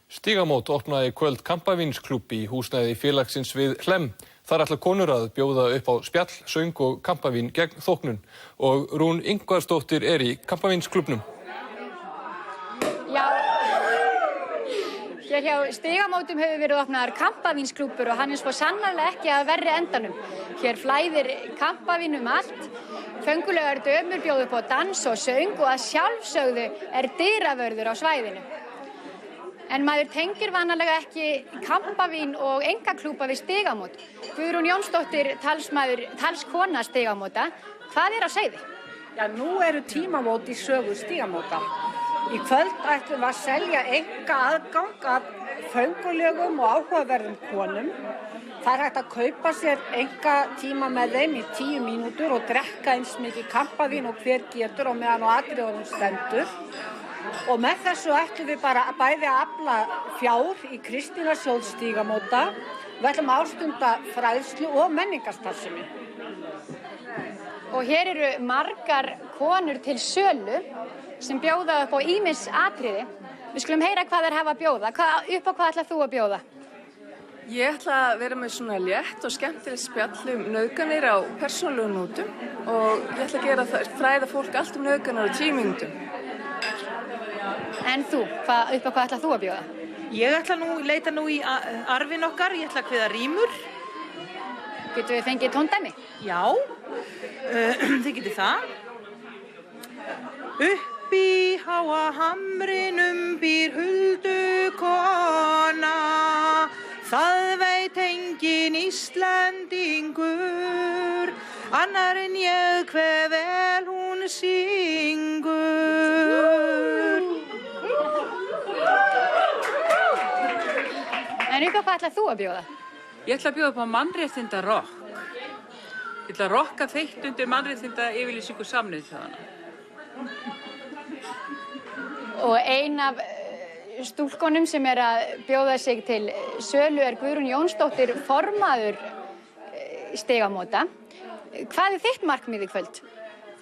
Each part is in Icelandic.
Stígamót opnaði í kvöld kampavínsklúbb í húsnæði félagsins við Hlemm. Þar ætla konur að bjóða upp á spjall, söng og kampavín gegn þóknun. Og Rún Ingvarsdóttir í kampavínsklúbbnum. Já, hér hjá Stígamótum hefur verið opnaðar kampavínsklúbbur og hann svo sannarlega ekki að verri endanum. Hér flæðir kampavín allt. Föngulegar dömur bjóða upp á dans og söng og að sjálfsögðu dyravörður á svæðinu. En maður tengir vanalega ekki kampavín og engaklúbba við Stígamót. Guðrún Jónsdóttir, talskona Stígamóta. Hvað á seyði? Já, nú eru tímamót í sögu Stígamóta. Í kvöld ætlum við að selja aðgang að föngulegum og áhugaverðum konum. Það hægt að kaupa sér tíma með þeim í 10 mínútur og drekka eins mikið kampavín og hver getur og meðan á atriðunum stendur. Og með þessu ætlum við bara bæði að afla fjár í Kristínasjóð Stígamóta. Við ætlum að ástunda fræðslu og menningarstarfsemi. Og hér eru margar konur til sölu sem bjóða upp á ýmis atriði. Við skulum heyra hvað þær hafa að bjóða. Upp á hvað ætlar þú að bjóða? Ég ætla að vera með svona létt og skemmtilegt spjall nauðganir á persónulegum nótum og ég ætla að gera fræða fólk allt nauðganir á 10 mínútum. En þú, upp á hvað ætlar þú að bjóða? Ég ætla leita í arfinn okkar, ég ætla að kveða rímur. Getum við fengið tóndæmi? Já, þið getið það. Uppi háa hamrinum býr huldu kona, það veit enginn Íslendingur, annar en ég hve vel hún syngur. En upp á hvað ætlar þú að bjóða? Ég ætla að bjóða upp á mannréttindarokk. Ég ætla að rokka þeitt undir mannréttindayfirlýsingu Sameinuðu þjóðanna. Og ein af stúlkonum sem að bjóða sig til sölu Guðrún Jónsdóttir, formaður Stígamóta. Hvað þitt markmið í kvöld?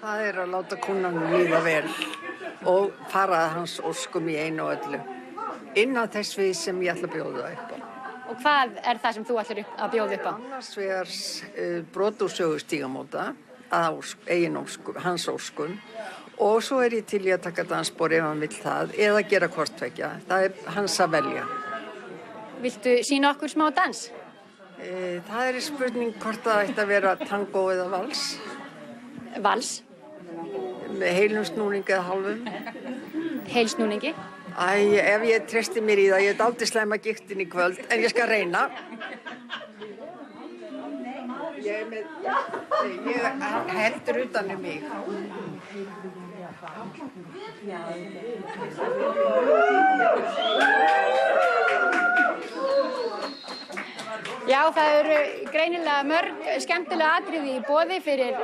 Það að láta kunnanum líða vel og fara að hans óskum í einu og öllu. Innan þess við sem ég ætla að bjóða upp á. Og hvað það sem þú ætlar að bjóða upp á? Annars vegar brot úr sögu Stígamóta, hans óskun. Og svo ég til í að taka dansspor ef hann vill það, eða gera hvort tveggja. Það hans að velja. Viltu sýna okkur smá dans? Það spurning hvort það ætti að vera tango eða vals. Vals? Með heilum snúningi eða hálfum. Heilsnúningi? Ef ég treysti mér í það, ég dálítið slæma gigtin í kvöld, en ég skal reyna. Ég heldur utan mig. Já, það eru greinilega mörg skemmtilega atriði í boði fyrir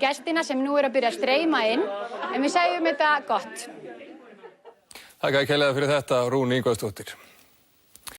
gestina sem nú að byrja að streyma inn, en við segjum þetta gott. Takk kærlega fyrir þetta, Rún Ingvarsdóttir.